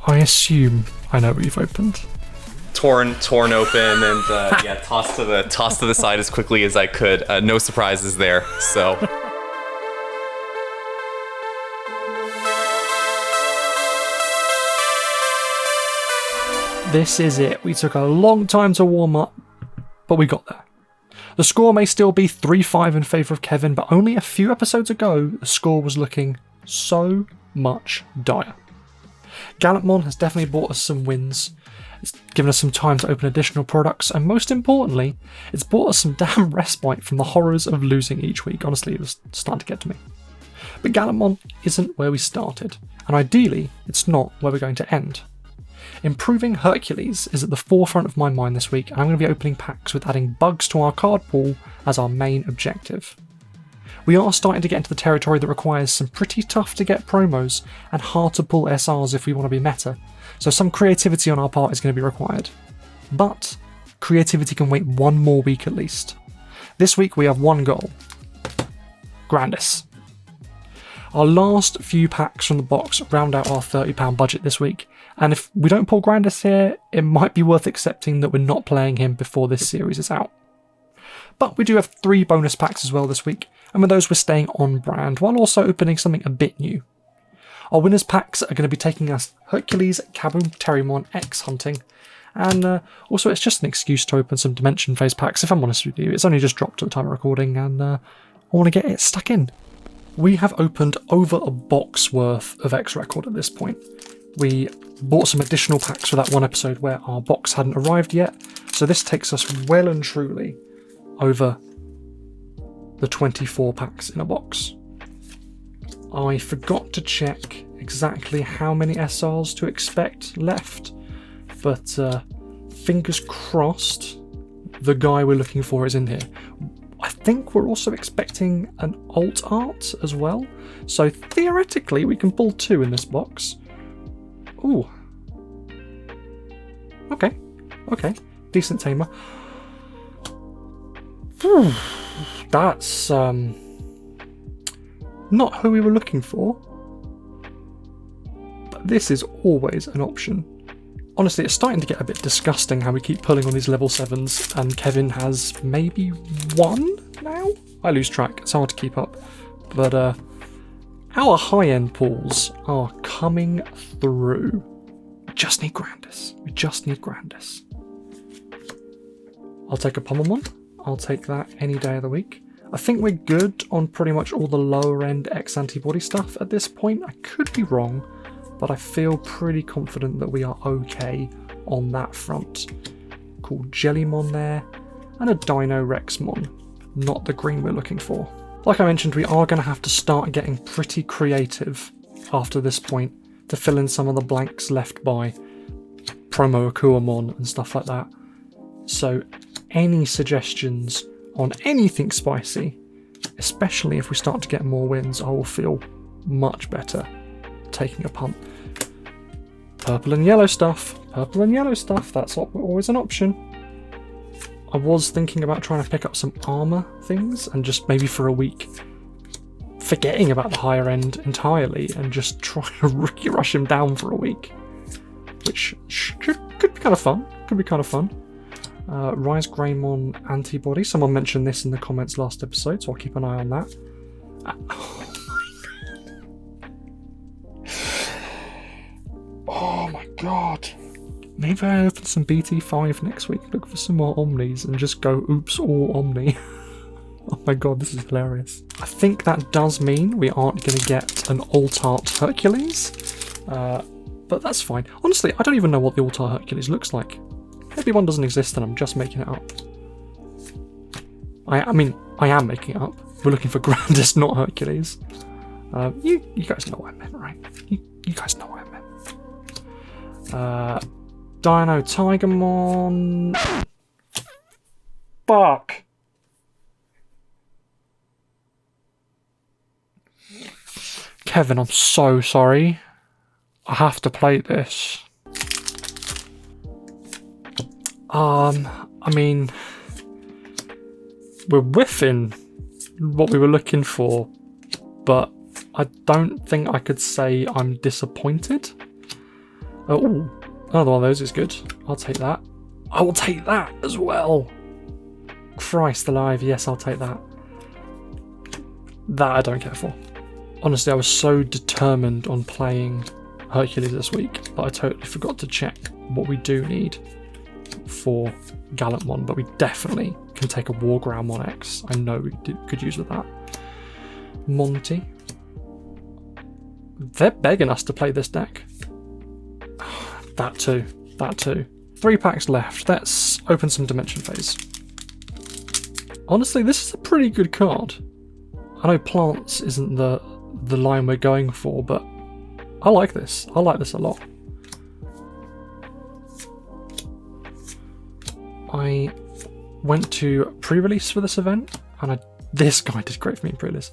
I assume I know what you've opened. Torn open, and yeah, tossed to the side as quickly as I could. No surprises there. So. This is it. We took a long time to warm up, but we got there. The score may still be 3-5 in favour of Kevin, but only a few episodes ago, the score was looking so much dire. Gallantmon has definitely brought us some wins. It's given us some time to open additional products, and most importantly, it's brought us some damn respite from the horrors of losing each week. Honestly, it was starting to get to me. But Gallantmon isn't where we started, and ideally, it's not where we're going to end. Improving Hercules is at the forefront of my mind this week, and I'm going to be opening packs with adding bugs to our card pool as our main objective. We are starting to get into the territory that requires some pretty tough to get promos and hard to pull SRs if we want to be meta, so some creativity on our part is going to be required. But creativity can wait one more week at least. This week we have one goal. Grandis. Our last few packs from the box round out our £30 budget this week, and if we don't pull Grandis here, it might be worth accepting that we're not playing him before this series is out. But we do have 3 bonus packs as well this week, and with those we're staying on brand, while also opening something a bit new. Our winners packs are going to be taking us HerculesKabuterimon X hunting, and also it's just an excuse to open some Dimension Phase packs, if I'm honest with you. It's only just dropped at the time of recording, and I want to get it stuck in. We have opened over a box worth of X Record at this point. We bought some additional packs for that one episode where our box hadn't arrived yet, so this takes us well and truly over the 24 packs in a box. I forgot to check exactly how many SRs to expect left, but fingers crossed the guy we're looking for is in here. I think we're also expecting an alt art as well, so theoretically we can pull 2 in this box. Ooh. Okay. Decent tamer. Whew. That's not who we were looking for. But this is always an option. Honestly, it's starting to get a bit disgusting how we keep pulling on these level 7s, and Kevin has maybe 1 now? I lose track, it's hard to keep up. But our high-end pulls are coming through. We just need Grandis. I'll take a Pommelmon. I'll take that any day of the week. I think we're good on pretty much all the lower-end X Antibody stuff at this point. I could be wrong, but I feel pretty confident that we are okay on that front. Cool Jellymon there, and a Dino Rexmon. Not the green we're looking for. Like I mentioned, we are going to have to start getting pretty creative after this point to fill in some of the blanks left by promo Akuamon and stuff like that. So any suggestions on anything spicy, especially if we start to get more wins, I will feel much better taking a punt. Purple and yellow stuff, that's always an option. I was thinking about trying to pick up some armour things and just maybe for a week forgetting about the higher end entirely and just trying to rookie rush him down for a week, which could be kind of fun. Rise Greymon Antibody. Someone mentioned this in the comments last episode, so I'll keep an eye on that. Oh my god. Maybe I open some BT5 next week, look for some more Omnis, and just go, oops, all Omni. Oh my god, this is hilarious. I think that does mean we aren't going to get an alt-art Hercules, but that's fine. Honestly, I don't even know what the alt-art Hercules looks like. Maybe one doesn't exist and I'm just making it up. I mean, I am making it up. We're looking for Grandis, not Hercules. You guys know what I meant, right? You guys know what I meant. Dino Tigermon. Fuck. Kevin, I'm so sorry. I have to play this. I mean, we're whiffing what we were looking for, but I don't think I could say I'm disappointed. Oh, ooh, another one of those is good. I'll take that. I will take that as well. Christ alive, yes, I'll take that. That I don't care for. Honestly, I was so determined on playing Hercules this week that I totally forgot to check what we do need for Gallantmon, but we definitely can take a WarGrandmon X. I know we could use with that. Monty. They're begging us to play this deck. That too. 3 packs left. Let's open some Dimension Phase. Honestly, this is a pretty good card. I know plants isn't the line we're going for, but I like this. I like this a lot. I went to pre-release for this event, and this guy did great for me in pre-release.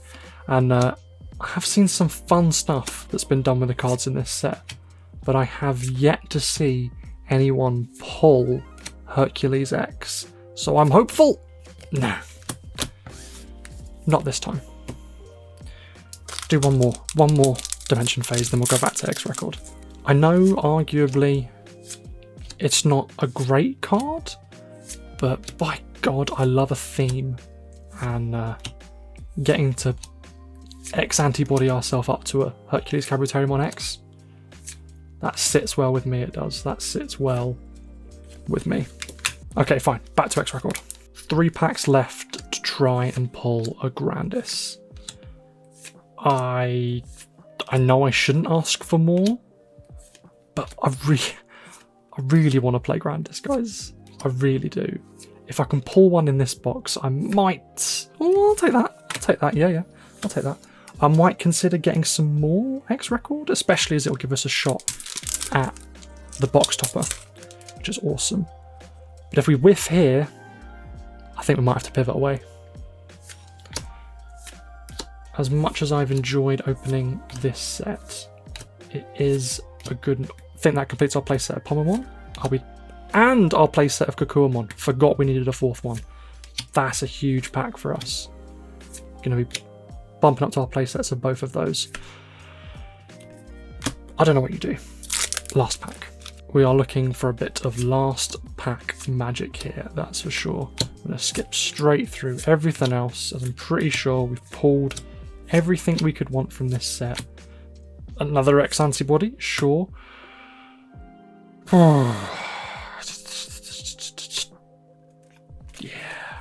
And I have seen some fun stuff that's been done with the cards in this set, but I have yet to see anyone pull Hercules X. So I'm hopeful. No. Not this time. Let's do one more Dimension Phase, then we'll go back to X Record. I know arguably it's not a great card, but by God, I love a theme, and getting to X Antibody ourselves up to a HerculesKabuterimon X, that sits well with me, it does. That sits well with me. Okay, fine, back to X Record. 3 packs left to try and pull a Grandis. I know I shouldn't ask for more, but I really want to play Grandis, guys. I really do. If I can pull one in this box, I might... Oh, I'll take that. I'll take that, yeah. I'll take that. I might consider getting some more X Record, especially as it'll give us a shot at the box topper, which is awesome. But if we whiff here, I think we might have to pivot away. As much as I've enjoyed opening this set, it is a good... I think that completes our playset of Pokémon. And our playset of Kakuamon. Forgot we needed a 4th one. That's a huge pack for us. Going to be bumping up to our playsets of both of those. I don't know what you do. Last pack. We are looking for a bit of last pack magic here, that's for sure. I'm going to skip straight through everything else, as I'm pretty sure we've pulled everything we could want from this set. Another X Antibody, sure. Yeah.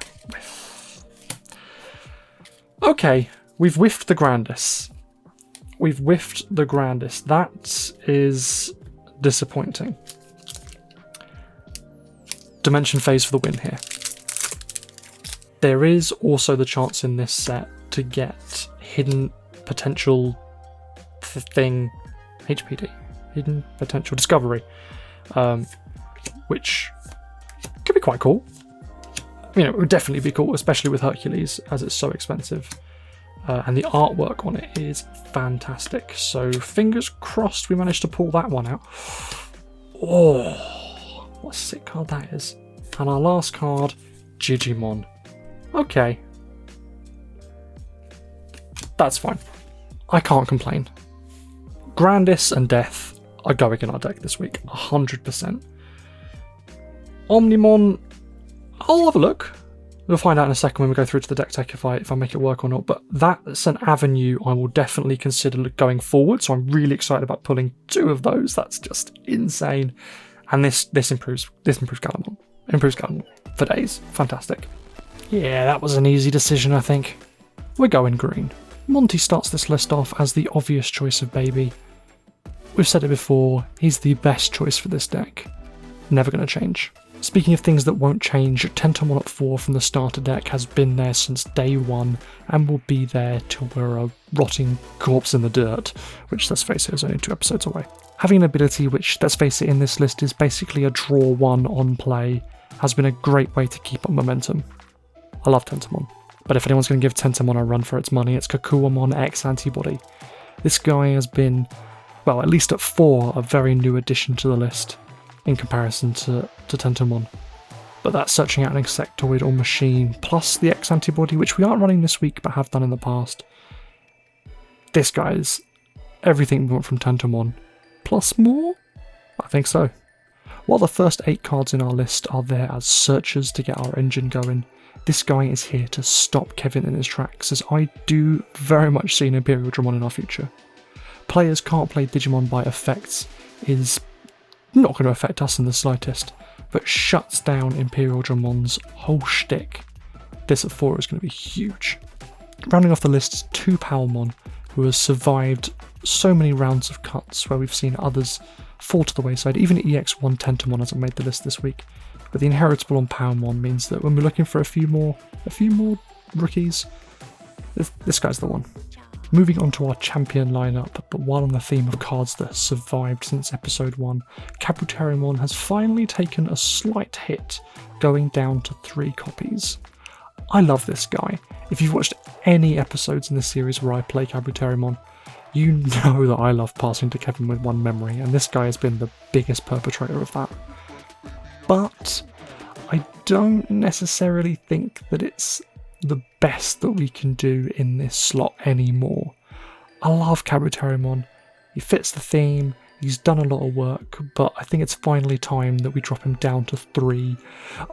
Okay, we've whiffed the Grandis. That is disappointing. Dimension Phase for the win here. There is also the chance in this set to get hidden potential thing, HPD, hidden potential discovery, which could be quite cool. You know, it would definitely be cool, especially with Hercules, as it's so expensive. And the artwork on it is fantastic. So fingers crossed we managed to pull that one out. Oh, what a sick card that is. And our last card, Digimon. Okay. That's fine. I can't complain. Grandis and Death are going in our deck this week, 100%. Omnimon, I'll have a look. We'll find out in a second when we go through to the deck tech if I make it work or not, but that's an avenue I will definitely consider going forward, so I'm really excited about pulling 2 of those. That's just insane. And this improves Gallantmon. Improves Gallantmon for days. Fantastic. Yeah, that was an easy decision, I think. We're going green. Monty starts this list off as the obvious choice of baby. We've said it before, he's the best choice for this deck. Never going to change. Speaking of things that won't change, Tentomon at 4 from the starter deck has been there since day 1 and will be there till we're a rotting corpse in the dirt, which, let's face it, is only 2 episodes away. Having an ability which, let's face it, in this list is basically a draw 1 on play has been a great way to keep up momentum. I love Tentomon, but if anyone's going to give Tentomon a run for its money, it's Kakuamon X Antibody. This guy has been, well, at least at 4, a very new addition to the list in comparison to Tentomon. But that's searching out an insectoid or machine, plus the X Antibody, which we aren't running this week but have done in the past. This guy is everything we want from Tentomon, plus more? think so. While the first 8 cards in our list are there as searchers to get our engine going, this guy is here to stop Kevin in his tracks, as I do very much see an Imperialdramon in our future. Players can't play Digimon by effects is not going to affect us in the slightest, but shuts down Imperialdramon's whole shtick. This at 4 is going to be huge. Rounding off the list is 2 Powermon who has survived so many rounds of cuts where we've seen others fall to the wayside. Even EX1 Tentamon hasn't made the list this week, but the inheritable on Powermon means that when we're looking for a few more rookies, this guy's the one. Moving on to our champion lineup, but while on the theme of cards that have survived since episode 1, Kabuterimon has finally taken a slight hit, going down to 3 copies. I love this guy. If you've watched any episodes in the series where I play Kabuterimon, you know that I love passing to Kevin with 1 memory, and this guy has been the biggest perpetrator of that. But I don't necessarily think that it's the best that we can do in this slot anymore. I love Kabuterimon. He fits the theme, he's done a lot of work, but I think it's finally time that we drop him down to 3.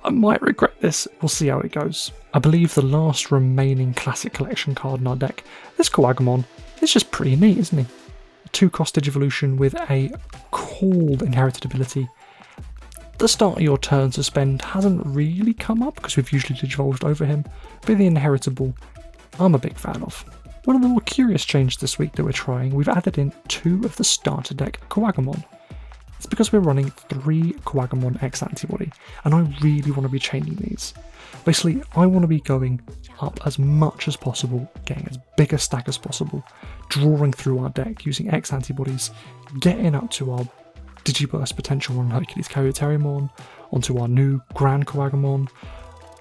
I might regret this, we'll see how it goes. I believe the last remaining classic collection card in our deck, this Kuwagumon, is just pretty neat, isn't he? A 2-cost Digivolution with a cool inherited ability. The start of your turn suspend hasn't really come up because we've usually Digivolved over him, but the inheritable I'm a big fan of. One of the more curious changes this week that we're trying, we've added in 2 of the starter deck Kuwagumon. It's because we're running 3 Kuwagumon X Antibody, and I really want to be chaining these. Basically, I want to be going up as much as possible, getting as big a stack as possible, drawing through our deck using X Antibodies, getting up to our Digiburst potential on HerculesKabuterimon, onto our new GrandisKuwagumon.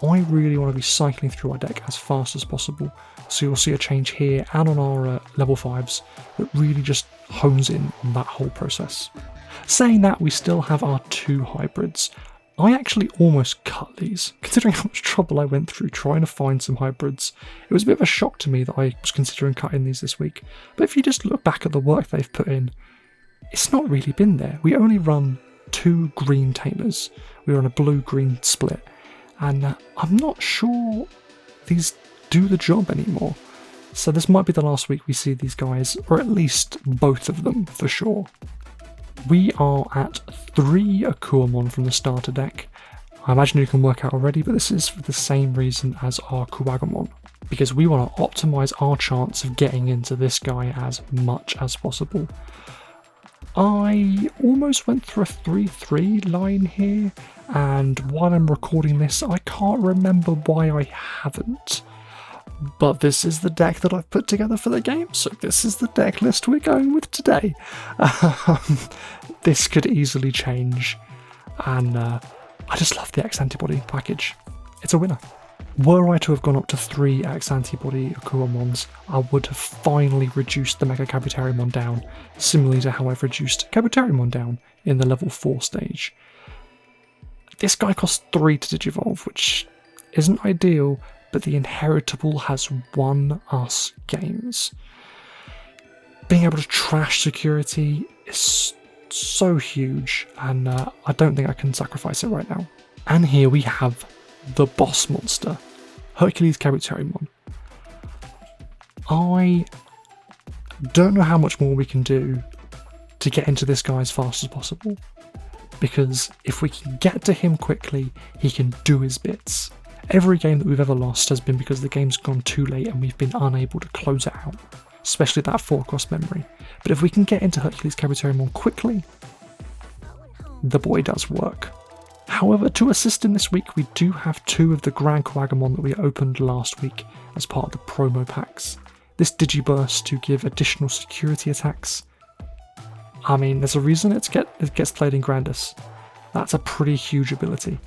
I really want to be cycling through our deck as fast as possible, so you'll see a change here and on our level 5s that really just hones in on that whole process. Saying that, we still have our 2 hybrids. I actually almost cut these, considering how much trouble I went through trying to find some hybrids. It was a bit of a shock to me that I was considering cutting these this week, but if you just look back at the work they've put in, it's not really been there. We only run 2 green tamers. We run a blue-green split, and I'm not sure these do the job anymore. So this might be the last week we see these guys, or at least both of them for sure. We are at 3 Akuamon from the starter deck. I imagine you can work out already, but this is for the same reason as our Kuwagumon, because we want to optimise our chance of getting into this guy as much as possible. I almost went through a 3-3 line here, and while I'm recording this, I can't remember why I haven't. But this is the deck that I've put together for the game, so this is the deck list we're going with today. This could easily change, and I just love the X Antibody package. It's a winner. Were I to have gone up to 3 X Antibody Akuamons, I would have finally reduced the Mega Kabuterimon down, similarly to how I've reduced Kabuterimon down in the level 4 stage. This guy costs 3 to Digivolve, which isn't ideal, but the inheritable has won us games. Being able to trash security is so huge, and I don't think I can sacrifice it right now. And here we have the boss monster, HerculesKabuterimon. I don't know how much more we can do to get into this guy as fast as possible, because if we can get to him quickly, he can do his bits. Every game that we've ever lost has been because the game's gone too late and we've been unable to close it out, especially that 4-cost memory. But if we can get into HerculesKabuterimon quickly, the boy does work. However, to assist in this week, we do have 2 of the GrandisKuwagumon that we opened last week as part of the promo packs. This Digiburst to give additional security attacks. I mean, there's a reason it gets played in Grandis. That's a pretty huge ability.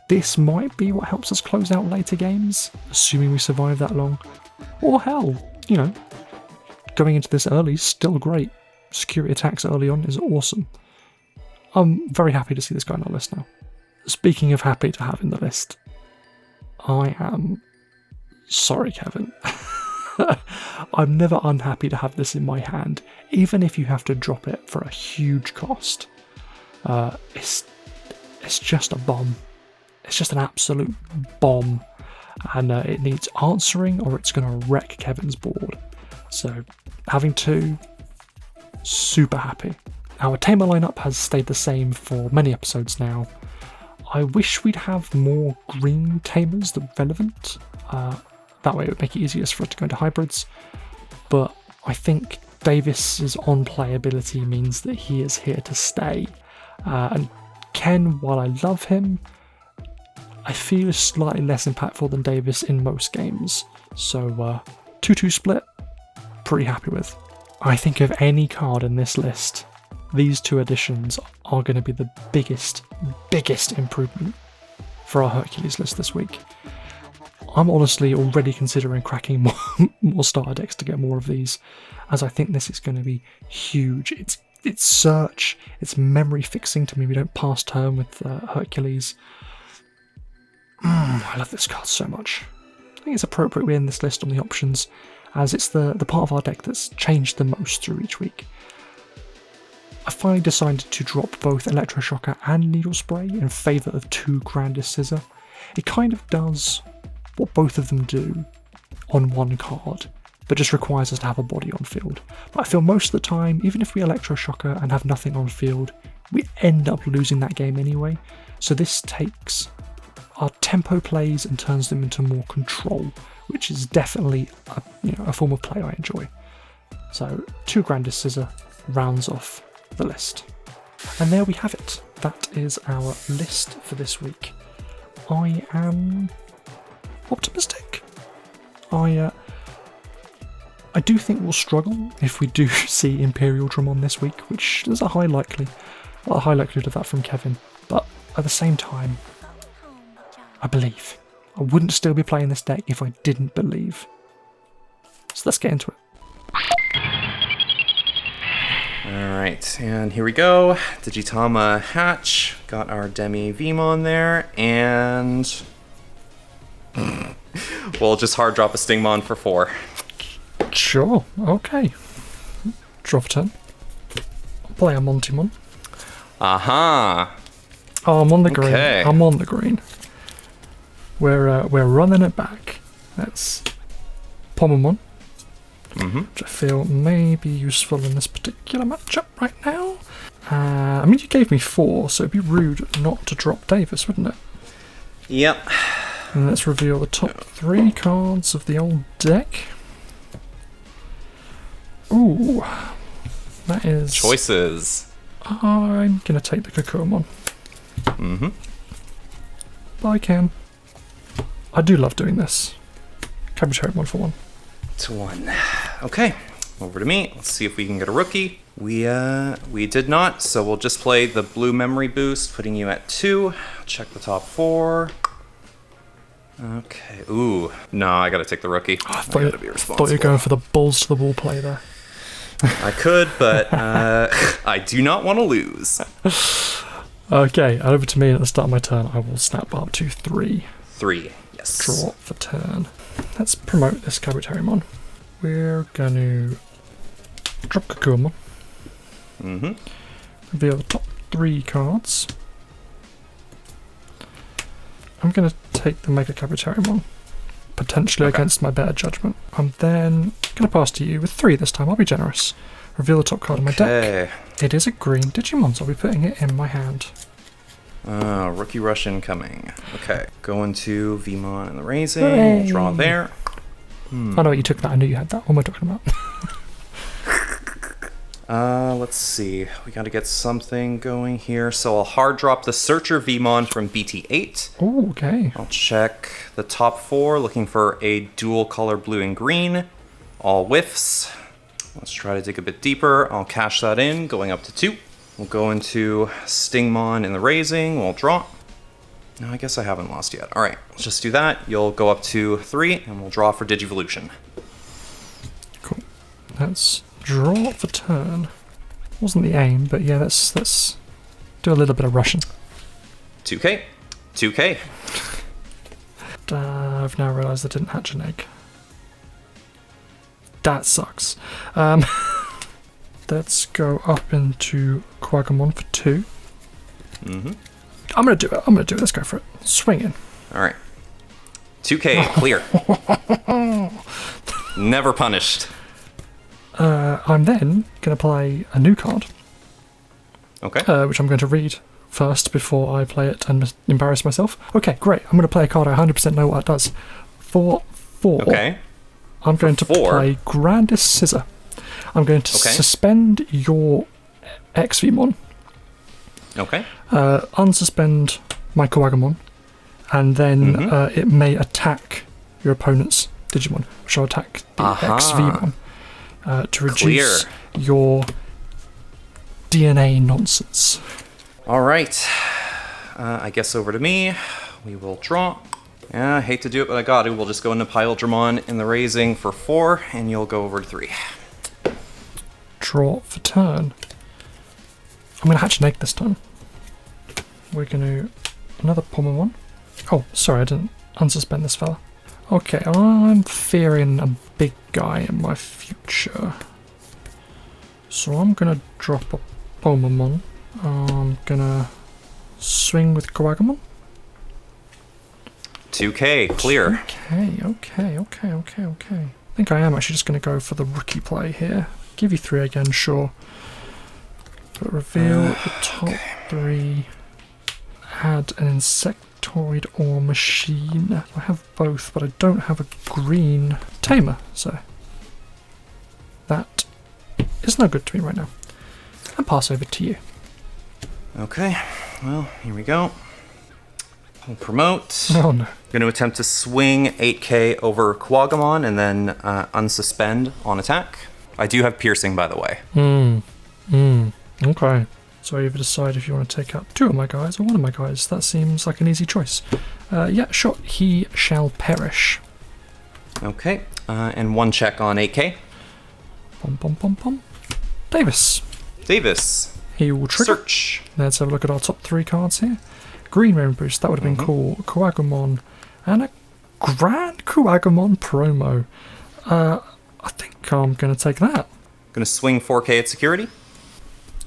This might be what helps us close out later games, assuming we survive that long. Or hell, you know, going into this early is still great. Security attacks early on is awesome. I'm very happy to see this guy on our list now. Speaking of happy to have in the list, I am sorry, Kevin. I'm never unhappy to have this in my hand, even if you have to drop it for a huge cost. It's just a bomb. It's just an absolute bomb, and it needs answering or it's going to wreck Kevin's board. So having two, super happy. Our tamer lineup has stayed the same for many episodes now. I wish we'd have more green tamers that are relevant. That way it would make it easier for us to go into hybrids. But I think Davis's on-play ability means that he is here to stay. And Ken, while I love him, I feel is slightly less impactful than Davis in most games. So 2-2 split, pretty happy with. I think of any card in this list, these two additions are going to be the biggest improvement for our Hercules list this week. I'm honestly already considering cracking more starter decks to get more of these, as I think this is going to be huge. It's search, it's memory fixing to me. We don't pass turn with Hercules. I love this card so much. I think it's appropriate we end this list on the options, as it's the part of our deck that's changed the most through each week. I finally decided to drop both Electroshocker and Needle Spray in favour of 2 Grandis Scissor. It kind of does what both of them do on one card, but just requires us to have a body on field. But I feel most of the time, even if we Electroshocker and have nothing on field, we end up losing that game anyway. So this takes our tempo plays and turns them into more control, which is definitely a form of play I enjoy. So 2 Grandis Scissor rounds off the list. And there we have it. That is our list for this week. I am optimistic. I do think we'll struggle if we do see Imperialdramon this week, which there's a high likelihood of that from Kevin. But at the same time, I believe. I wouldn't still be playing this deck if I didn't believe. So let's get into it. Alright, and here we go. Digitama Hatch. Got our Demi Vemon there, and we'll just hard drop a Stingmon for 4. Sure, okay. Draw for turn. Play a Montimon. Aha! Oh, I'm on the green. Okay. I'm on the green. We're running it back. That's Pomamon, which I feel may be useful in this particular matchup right now. I mean, you gave me 4, so it'd be rude not to drop Davis, wouldn't it? Yep. And let's reveal the top 3 cards of the old deck. Ooh, that is... Choices. I'm going to take the Kuwagumon. Bye, Cam. I do love doing this. Kabuterimon for 1. To 1. Okay, over to me. Let's see if we can get a rookie. We did not, so we'll just play the blue memory boost, putting you at 2. Check the top 4. Okay. Ooh, no, I gotta take the rookie. Oh, I gotta be responsible. thought you were going for the balls to the wall play there. I could, but I do not want to lose. Okay, over to me at the start of my turn. I will snap up to 3. 3, yes. Draw for turn. Let's promote this Kabuterimon. We're going to drop Kuwagumon. Reveal the top 3 cards. I'm going to take the Mega Kabuterimon, potentially against my better judgment. I'm then going to pass to you with 3 this time. I'll be generous. Reveal the top card of my deck. It is a green Digimon, so I'll be putting it in my hand. Rookie rush incoming. Okay, going to Vemon and the Raising. Hooray. We'll draw there. I know what you took that. I knew you had that. What am I talking about? Let's see. We gotta get something going here. So I'll hard drop the Searcher Vemon from BT8. Oh, okay. I'll check the top 4, looking for a dual color blue and green. All whiffs. Let's try to dig a bit deeper. I'll cash that in, going up to 2. We'll go into Stingmon in the Raising. We'll draw. No, I guess I haven't lost yet. All right, let's just do that. You'll go up to 3, and we'll draw for Digivolution. Cool. Let's draw for turn. Wasn't the aim, but yeah, let's do a little bit of Russian. 2k. 2k. I've now realised I didn't hatch an egg. That sucks. Let's go up into Kuwagumon for 2. I'm gonna do it. Let's go for it. Swing in. All right. 2K, clear. Never punished. I'm then going to play a new card, Okay. which I'm going to read first before I play it and embarrass myself. Okay, great. I'm going to play a card I 100% know what it does. For 4, Okay. I'm going to play Grandis Scissor. I'm going to suspend your XVmon, Okay. unsuspend my Kuwagumon, and then it may attack your opponent's Digimon, which will attack the XVmon to reduce your DNA nonsense. All right. I guess over to me. We will draw. Yeah, I hate to do it, but I got to. We'll just go into Imperialdramon in the raising for 4, and you'll go over to 3. Draw for turn. I'm going to hatch an egg this time. We're going to... Another Pokémon. Oh, sorry, I didn't unsuspend this fella. Okay, I'm fearing a big guy in my future. So I'm going to drop a Pokémon. I'm going to swing with Kuwagumon. 2K, clear. Okay. I think I am actually just going to go for the rookie play here. Give you 3 again, sure. But reveal the top 3. Add an insectoid or machine. I have both, but I don't have a green tamer, so that is no good to me right now. And pass over to you. Okay, well, here we go. We'll promote. Oh no. Going to attempt to swing 8K over Kuwagumon and then unsuspend on attack. I do have piercing, by the way. Okay. So you decide if you want to take out 2 of my guys or 1 of my guys. That seems like an easy choice. Yeah, sure. He shall perish. Okay, and 1 check on 8K. Pom. Davis. He will trigger. Search. Let's have a look at our top 3 cards here. Green Rainbow Boost, that would have been cool. Kuwagumon, and a GrandisKuwagumon promo. I think I'm going to take that. Going to swing 4K at security.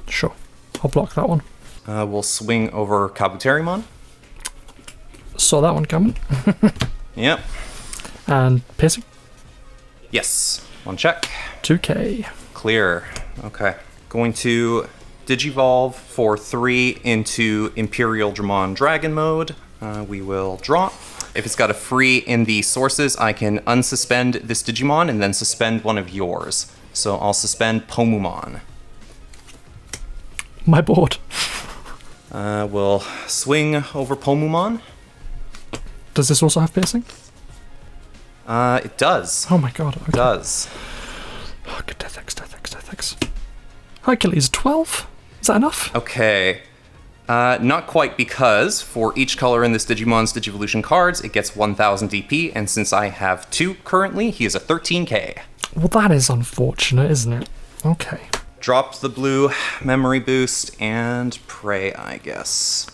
Sure, I'll block that one. We'll swing over Kabuterimon. Saw that one coming. Yep. And piercing. Yes. 1 check. 2K. Clear. Okay. Going to Digivolve for 3 into Imperialdramon Dragon mode. We will draw. If it's got a free in the sources, I can unsuspend this Digimon and then suspend one of yours. So I'll suspend Pomumon. My board. We'll swing over Pomumon. Does this also have piercing? It does. Oh my god. Okay. It does. Oh, good Death X. Hercules, 12? Is that enough? Okay. Not quite, because for each color in this Digimon's Digivolution cards, it gets 1000 DP, and since I have 2 currently, he is a 13k. Well, that is unfortunate, isn't it? Okay. Dropped the blue memory boost and pray, I guess.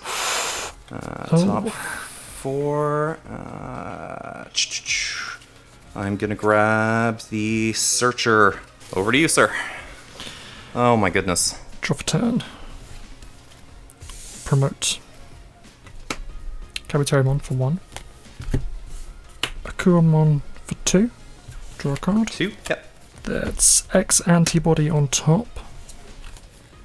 Top 4. I'm gonna grab the Searcher. Over to you, sir. Oh my goodness. Draw for turn. Promote. Kabuterimon for 1. Akuamon for 2. Draw a card. 2? Yep. That's X Antibody on top.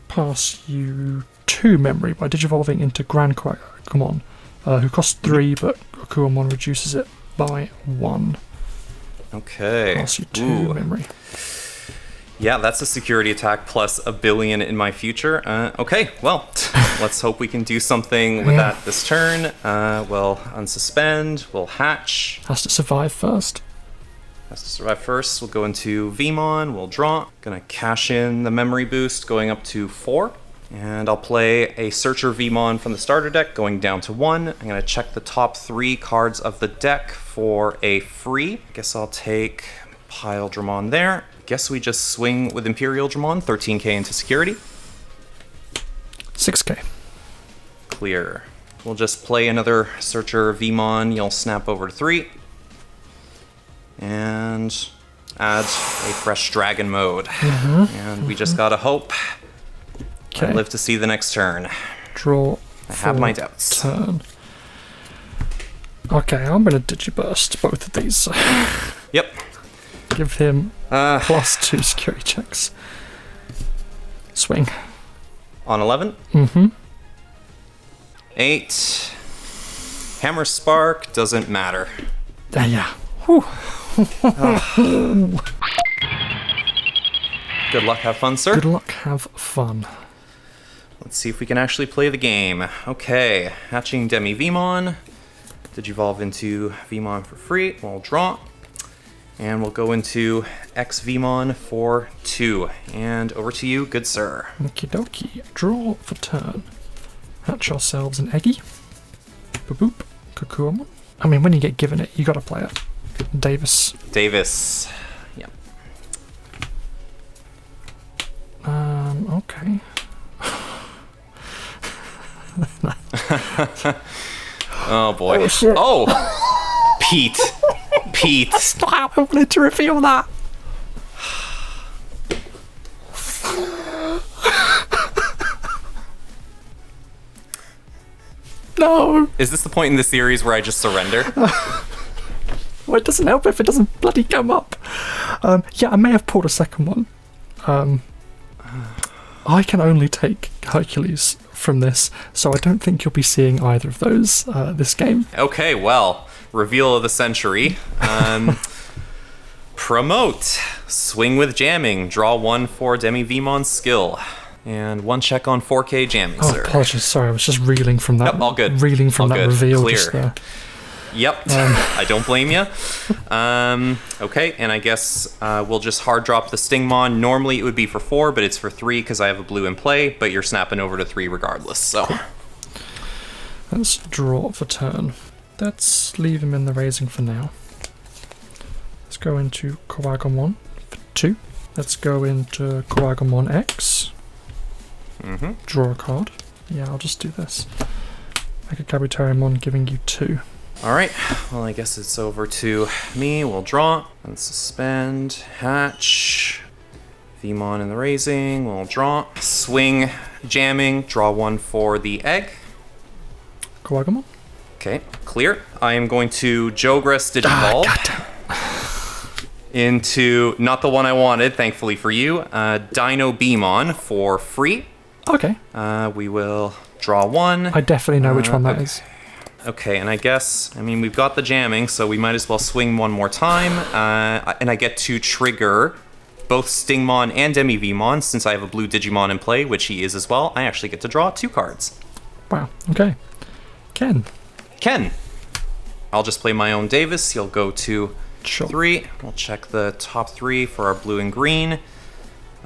Pass you 2 memory by digivolving into GrandisKuwagumon, who costs 3, but Akuamon reduces it by 1. Okay. Pass you 2 memory. Yeah, that's a security attack plus a billion in my future. Okay, well, let's hope we can do something with that this turn. We'll unsuspend, we'll hatch. Has to survive first. Has to survive first. We'll go into Vmon, we'll draw. Gonna cash in the memory boost, going up to 4. And I'll play a Searcher Vmon from the starter deck, going down to 1. I'm gonna check the top 3 cards of the deck for a free. Guess I'll take Imperialdramon there. Guess we just swing with Imperialdramon, 13k into security. 6k. Clear. We'll just play another Searcher Vmon. You'll snap over to 3. And add a fresh dragon mode. And we just gotta hope. I live to see the next turn. Draw I have my doubts. Turn. Okay, I'm going to Digiburst both of these. Yep. Give him +2 security checks. Swing. On 11? Mm-hmm. 8. Hammer Spark doesn't matter. Yeah. Whew. Good luck, have fun, sir. Good luck, have fun. Let's see if we can actually play the game. Okay, hatching Demi-Vemon. Digivolve into Vemon for free. We'll draw. And we'll go into X Vemon for 2. And over to you, good sir. Okie dokie. Draw for turn. Hatch ourselves an Eggy. Boop boop. Kukuamon. I mean, when you get given it, you gotta play it. Davis. Davis. Yep. Okay. Oh boy. Oh, shit. Oh! Pete. Pete. That's not how I wanted to reveal that. No. Is this the point in the series where I just surrender? Well, it doesn't help if it doesn't bloody come up. Yeah, I may have pulled a second one. I can only take Hercules from this, so I don't think you'll be seeing either of those this game. Okay, well, reveal of the century. Promote. Swing with jamming. Draw 1 for Demi-Vemon's skill. And 1 check on 4K jamming, Oh, sir. apologies. Sorry, I was just reeling from that. Yep, all good. Reeling from All that good. reveal Clear. just there. Yep, I don't blame you. Okay, and I guess we'll just hard drop the Stingmon. Normally it would be for 4, but it's for 3 because I have a blue in play, but you're snapping over to 3 regardless, so. Let's draw for turn. Let's leave him in the raising for now. Let's go into Kuwagumon for 2. Let's go into Kuwagumon X. Draw a card. Yeah, I'll just do this. HerculesKabuterimon giving you 2. Alright, well I guess it's over to me. We'll draw and suspend, hatch, Vemon in the raising, we'll draw, swing, jamming, draw 1 for the egg. Kuwagumon. Okay, clear. I am going to Jogress Digivolve into, not the one I wanted, thankfully for you, Dino Beamon for free. Okay. We will draw 1. I definitely know which one that okay. is. Okay, and I guess, I mean, we've got the jamming, so we might as well swing 1 more time. And I get to trigger both Stingmon and Demi-Vemon, since I have a blue Digimon in play, which he is as well. I actually get to draw 2 cards. Wow, okay. Ken. Ken. I'll just play my own Davis. He'll go to Sure. 3. We'll check the top 3 for our blue and green.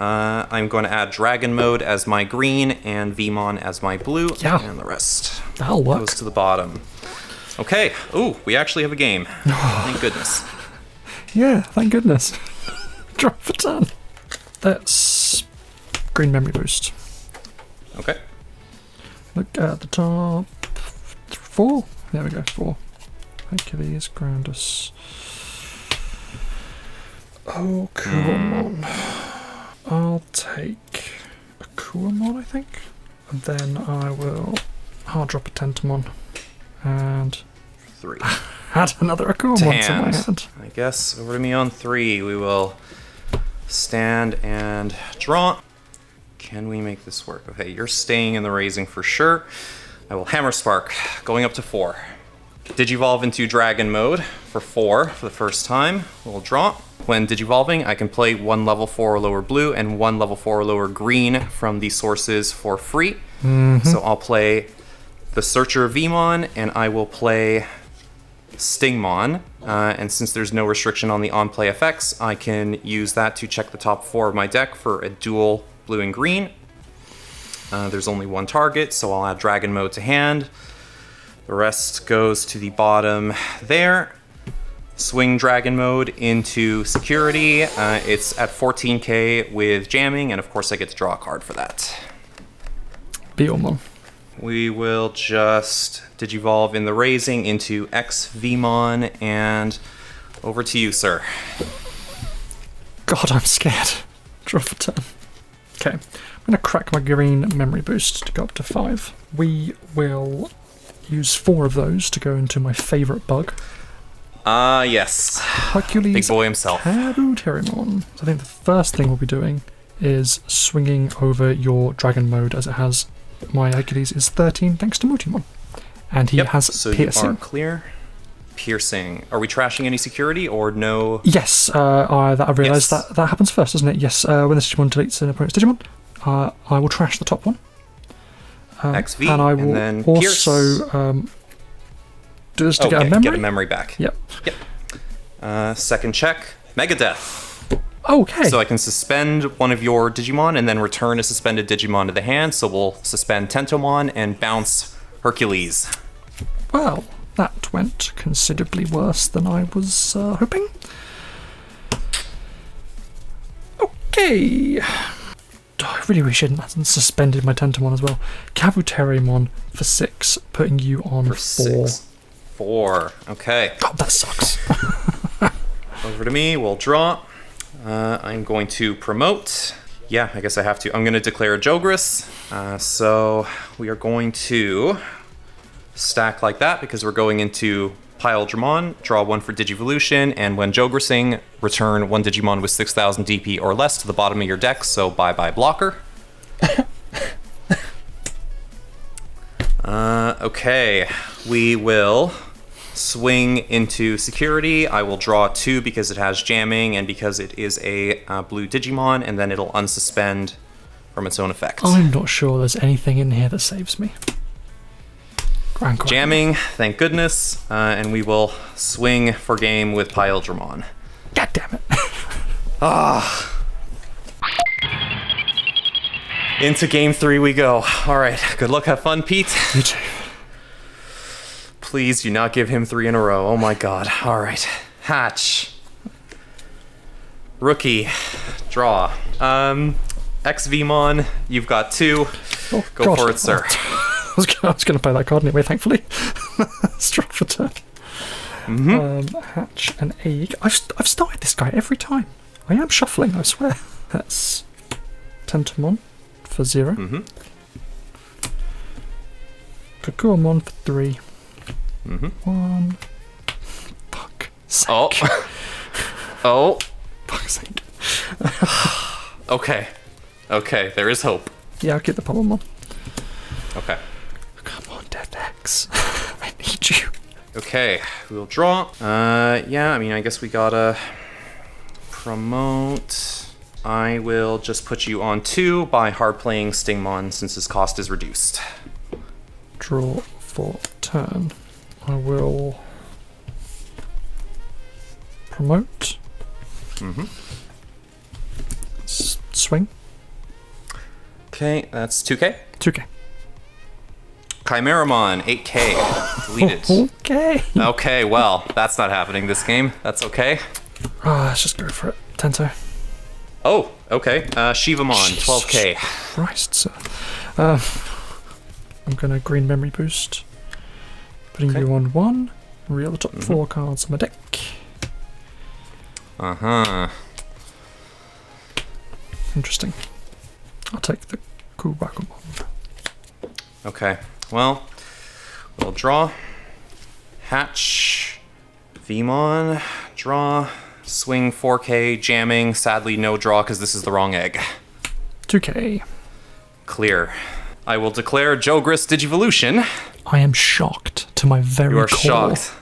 I'm going to add Dragon Mode as my green and Vemon as my blue. Yeah. And the rest That'll work. goes to the bottom. Okay. Ooh, we actually have a game. Thank goodness. Yeah, thank goodness. Draw for turn. That's green memory boost. Okay. Look at the top 4. There we go, 4. Hercules, Grandis. Oh, Kuwamon. I'll take a Kuwamon, I think. And then I will hard drop a Tentamon. And 3. add another Akuamon to my hand. I guess over to me on 3. We will stand and draw. Can we make this work? Okay, you're staying in the raising for sure. I will Hammer Spark, going up to 4. Digivolve into Dragon Mode for 4 for the first time. We'll draw. When Digivolving, I can play 1 level 4 or lower blue and 1 level 4 or lower green from the sources for free. So I'll play the Searcher Vemon, and I will play Stingmon. And since there's no restriction on the on-play effects, I can use that to check the top 4 of my deck for a dual blue and green. There's only 1 target, so I'll add Dragon Mode to hand. The rest goes to the bottom there. Swing Dragon Mode into security. It's at 14k with jamming, and of course I get to draw a card for that. Beelmon. We will just Digivolve in the raising into X Vemon, and over to you, sir. God, I'm scared. Draw for turn. Okay, I'm going to crack my green memory boost to go up to 5. We will use 4 of those to go into my favourite bug. Yes. Hercules Big boy himself. Kabuterimon. So I think the first thing we'll be doing is swinging over your dragon mode, as it has. My Hercules is 13 thanks to Mutimon. And he has so piercing. You are clear. Piercing. Are we trashing any security or no? Yes, I realised that happens first, doesn't it? Yes, when this Digimon deletes an opponent's Digimon, I will trash the top one. XV, and I will then also do this to get a memory. Get a memory back. Yep. Second check, Mega Death. Okay. So I can suspend one of your Digimon and then return a suspended Digimon to the hand. So we'll suspend Tentomon and bounce Hercules. Well, that went considerably worse than I was hoping. Okay. I really wish I hadn't suspended my Tentomon as well. Kabuterimon for 6, putting you on For 4. 4. Okay. God, that sucks. Over to me. We'll draw. I'm going to promote. Yeah, I guess I have to. I'm going to declare a Jogris. So we are going to stack like that because we're going into Imperialdramon, draw 1 for Digivolution, and when Jogrising, return 1 Digimon with 6,000 DP or less to the bottom of your deck, so bye-bye blocker. Okay, we will swing into security. I will draw 2 because it has jamming and because it is a blue Digimon, and then it'll unsuspend from its own effect. I'm not sure there's anything in here that saves me. Jamming, thank goodness, and we will swing for game with Imperialdramon. God damn it. Into game 3 we go. Alright, good luck, have fun, Pete. You too. Please do not give him 3 in a row. Oh my god. Alright. Hatch. Rookie. Draw. XVmon, you've got 2. Oh, go God. for it, sir. I was going to play that card anyway, thankfully. Straw for turn. Hatch and egg. I've started this guy every time. I am shuffling, I swear. That's Tentomon for 0. Kukuamon for 3. 1. Fuck sake. Oh. Fuck's sake. Okay, there is hope. Yeah, I'll get the Pokémon. Okay. Come on, Death X. I need you. Okay, we'll draw. Yeah, I mean, I guess we gotta promote. I will just put you on 2 by hard playing Stingmon since his cost is reduced. Draw for turn. I will promote. Swing. Okay, that's 2k. 2k. Chimeramon, 8k. Deleted. Okay. Okay, well, that's not happening this game. That's okay. Let's just go for it. Tento. Oh, okay. Shivamon, 12k. Christ, sir. I'm going to green memory boost. Putting you on 1. Reel the top 4 cards on my deck. Interesting. I'll take the Kuwagumon. Okay, well, we'll draw. Hatch. Vmon. Draw. Swing 4k. Jamming. Sadly, no draw because this is the wrong egg. 2k. Clear. I will declare Jogris Digivolution. I am shocked to my very core. You are shocked.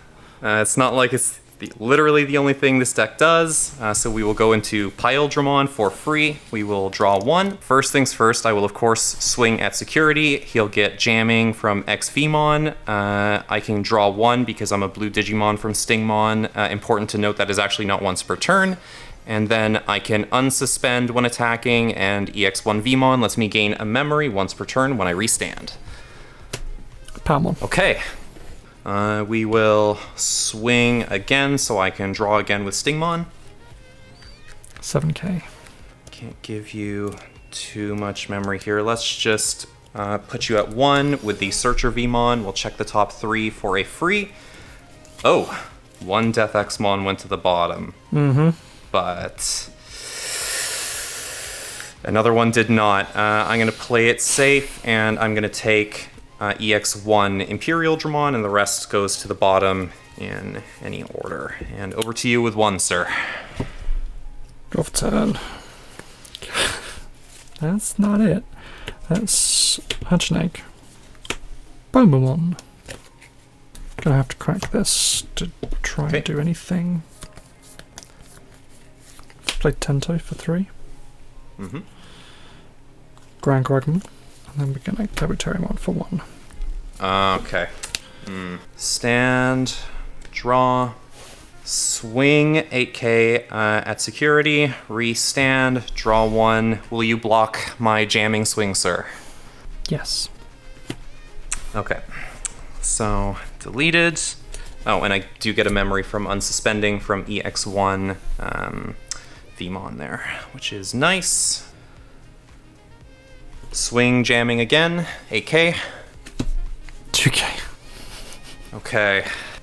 It's not like it's literally the only thing this deck does. So we will go into Imperialdramon for free. We will draw 1. First things first, I will of course swing at security. He'll get jamming from XVmon. I can draw 1 because I'm a blue Digimon from Stingmon. Important to note that is actually not once per turn. And then I can unsuspend when attacking, and EX1 Vmon lets me gain a memory once per turn when I restand. Palmon. Okay. We will swing again so I can draw again with Stingmon. 7k. Can't give you too much memory here. Let's just put you at 1 with the Searcher Vmon. We'll check the top 3 for a free. Oh, 1 Death Xmon went to the bottom. But Another one did not. I'm going to play it safe, and I'm going to take EX1 Imperialdramon, and the rest goes to the bottom in any order. And over to you with one, sir. Draw for turn. That's not it. That's hatch an egg. Bombermon. Gonna have to crack this to try and do anything. Play Tento for 3. Mm-hmm. GrandisKuwagumon. And then we're gonna Kabuterimon for 1. Okay. Stand, draw, swing 8k at security, restand, draw 1. Will you block my jamming swing, sir? Yes. Okay. So, deleted. Oh, and I do get a memory from unsuspending from EX1 Vmon there, which is nice. Swing jamming again, 8k. 2k.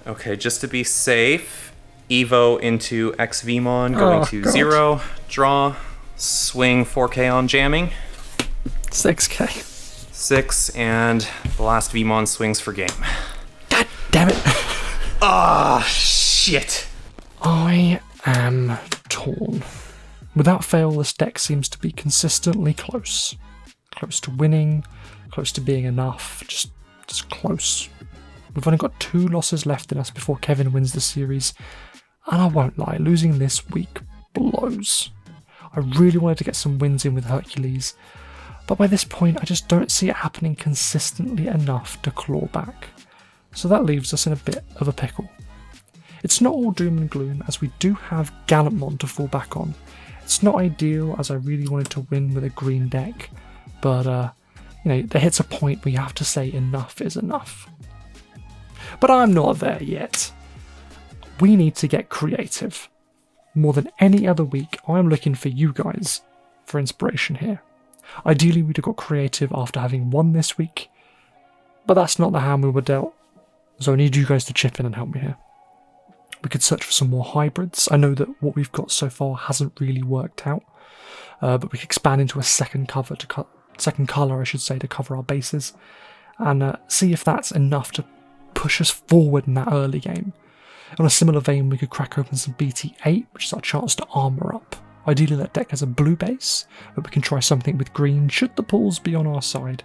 Okay, just to be safe, Evo into XVmon going to God. 0, draw, swing 4k on jamming, 6k. 6, and the last Vmon swings for game. God damn it. Ah, shit. I am torn. Without fail, this deck seems to be consistently close. Close to winning, close to being enough, just close. We've only got 2 losses left in us before Kevin wins the series, and I won't lie, losing this week blows. I really wanted to get some wins in with Hercules, but by this point I just don't see it happening consistently enough to claw back. So that leaves us in a bit of a pickle. It's not all doom and gloom, as we do have Gallantmon to fall back on. It's not ideal, as I really wanted to win with a green deck, but there hits a point where you have to say enough is enough. But I'm not there yet. We need to get creative. More than any other week, I'm looking for you guys for inspiration here. Ideally, we'd have got creative after having won this week, but that's not the hand we were dealt, so I need you guys to chip in and help me here. We could search for some more hybrids. I know that what we've got so far hasn't really worked out, but we could expand into a second colour, to cover our bases, and see if that's enough to push us forward in that early game. On a similar vein, we could crack open some BT8, which is our chance to armour up. Ideally, that deck has a blue base, but we can try something with green should the pulls be on our side,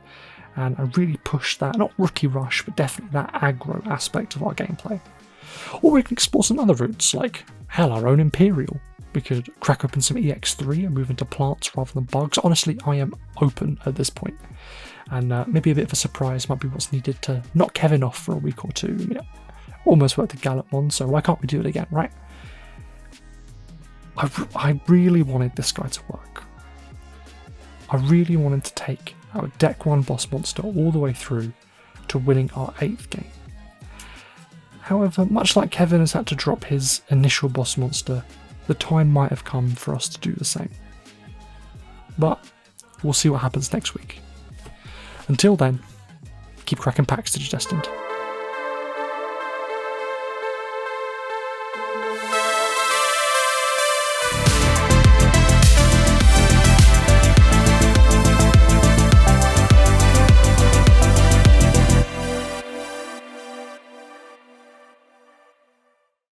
and really push that, not rookie rush, but definitely that aggro aspect of our gameplay. Or we can explore some other routes, like, hell, our own Imperial. We could crack open some EX3 and move into plants rather than bugs. Honestly, I am open at this point. And maybe a bit of a surprise might be what's needed to knock Kevin off for a week or 2. Almost worked with Gallantmon, so why can't we do it again, right? I really wanted this guy to work. I really wanted to take our Deck 1 boss monster all the way through to winning our 8th game. However, much like Kevin has had to drop his initial boss monster, the time might have come for us to do the same. But we'll see what happens next week. Until then, keep cracking packs, Digidestined.